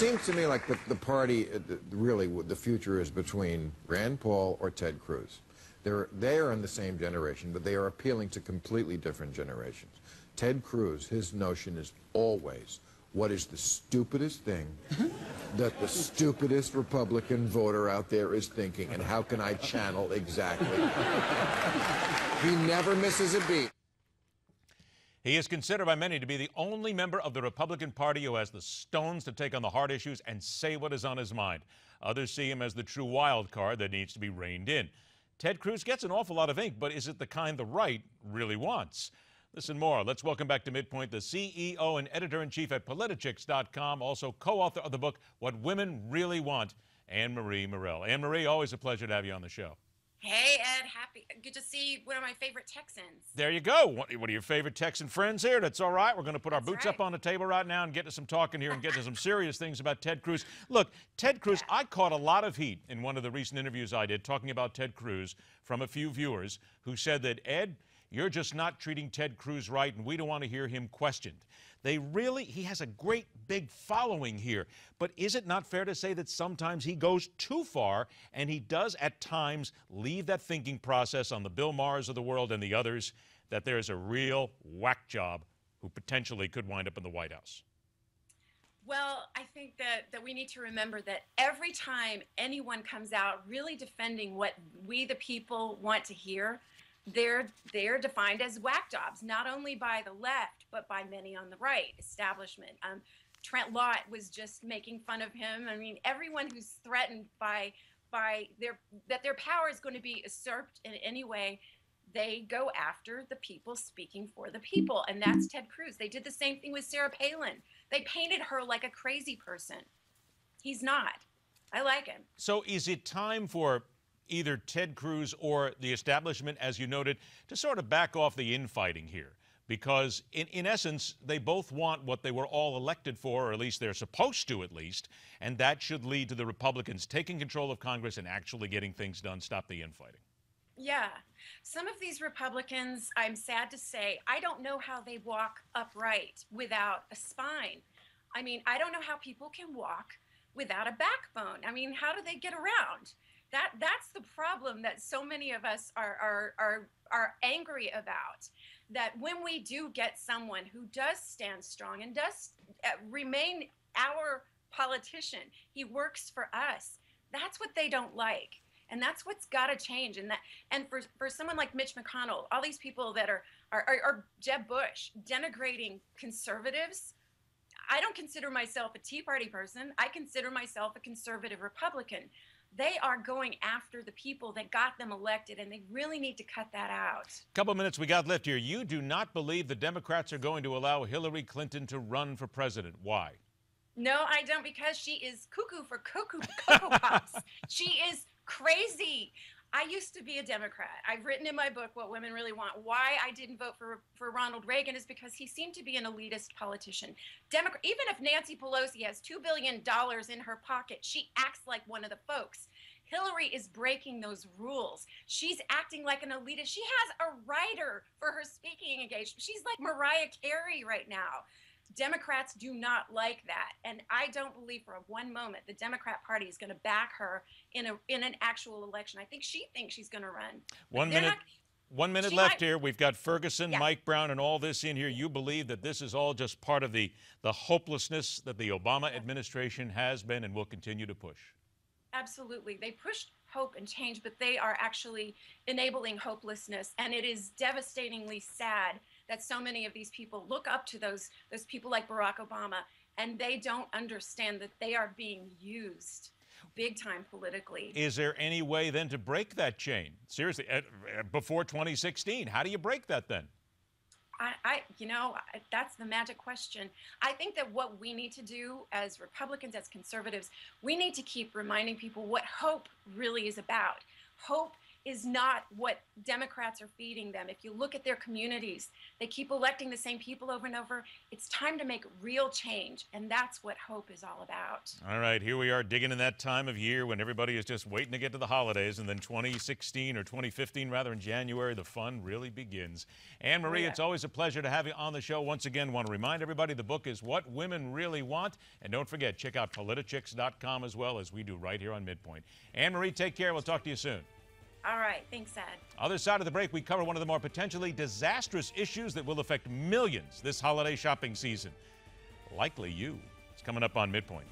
seems to me like the party, really, the future is between Rand Paul or Ted Cruz. They are in the same generation, but they are appealing to completely different generations. Ted Cruz, his notion is always, what is the stupidest thing that the stupidest Republican voter out there is thinking, and how can I channel exactly? He never misses a beat. He is considered by many to be the only member of the Republican Party who has the stones to take on the hard issues and say what is on his mind. Others see him as the true wild card that needs to be reined in. Ted Cruz gets an awful lot of ink, but is it the kind the right really wants? This and more. Let's welcome back to MidPoint the CEO and editor-in-chief at Politichicks.com, also co-author of the book, What Women Really Want, Anne-Marie Murrell. Anne-Marie, always a pleasure to have you on the show. Hey, Ed. Good to see one of my favorite Texans. There you go. One of your favorite Texan friends here. That's all right. We're going to put our boots up on the table right now and get to some talking here and get to some serious things about Ted Cruz. Look, Ted Cruz, I caught a lot of heat in one of the recent interviews I did talking about Ted Cruz from a few viewers who said that, Ed, you're just not treating Ted Cruz right, and we don't want to hear him questioned. He has a great big following here, but is it not fair to say that sometimes he goes too far, and he does at times leave that thinking process on the Bill Maher's of the world and the others, that there's a real whack job who potentially could wind up in the White House? Well, I think that we need to remember that every time anyone comes out really defending what we the people want to hear, they're defined as whack jobs, not only by the left, but by many on the right, establishment. Trent Lott was just making fun of him. I mean, everyone who's threatened by their power is going to be usurped in any way, they go after the people speaking for the people, and that's Ted Cruz. They did the same thing with Sarah Palin. They painted her like a crazy person. He's not. I like him. So is it time for either Ted Cruz or the establishment, as you noted, to sort of back off the infighting here? Because in essence, they both want what they were all elected for, or at least they're supposed to at least, and that should lead to the Republicans taking control of Congress and actually getting things done, stop the infighting. Yeah. Some of these Republicans, I'm sad to say, I don't know how they walk upright without a spine. I mean, I don't know how people can walk without a backbone. I mean, how do they get around? That's the problem that so many of us are angry about. That when we do get someone who does stand strong and does remain our politician, he works for us, that's what they don't like. And that's what's got to change. And for someone like Mitch McConnell, all these people that are Jeb Bush denigrating conservatives, I don't consider myself a Tea Party person. I consider myself a conservative Republican. They are going after the people that got them elected, and they really need to cut that out. Couple minutes we got left here. You do not believe the Democrats are going to allow Hillary Clinton to run for president. Why? No, I don't, because she is cuckoo for Cocoa Pops. She is crazy. I used to be a Democrat. I've written in my book, What Women Really Want. Why I didn't vote for Ronald Reagan is because he seemed to be an elitist politician. Even if Nancy Pelosi has $2 billion in her pocket, she acts like one of the folks. Hillary is breaking those rules. She's acting like an elitist. She has a writer for her speaking engagement. She's like Mariah Carey right now. Democrats do not like that, and I don't believe for one moment the Democrat Party is going to back her in an actual election. I think she thinks she's going to run. 1 minute left here. We've got Ferguson, Mike Brown, and all this in here. You believe that this is all just part of the hopelessness that the Obama administration has been and will continue to push? Absolutely. They pushed hope and change, but they are actually enabling hopelessness, and it is devastatingly sad that so many of these people look up to those people like Barack Obama, and they don't understand that they are being used big time politically. Is there any way then to break that chain? Seriously, before 2016, how do you break that then? That's the magic question. I think that what we need to do as Republicans, as conservatives, we need to keep reminding people what hope really is about. Hope is not what Democrats are feeding them. If you look at their communities, they keep electing the same people over and over. It's time to make real change, and that's what hope is all about. All right, here we are digging in that time of year when everybody is just waiting to get to the holidays, and then 2016 or 2015, rather, in January, the fun really begins. Anne-Marie, it's always a pleasure to have you on the show. Once again, want to remind everybody the book is What Women Really Want, and don't forget, check out politichicks.com as well, as we do right here on MidPoint. Anne-Marie, take care. We'll talk to you soon. All right. Thanks, Ed. Other side of the break, we cover one of the more potentially disastrous issues that will affect millions this holiday shopping season. Likely you. It's coming up on MidPoint.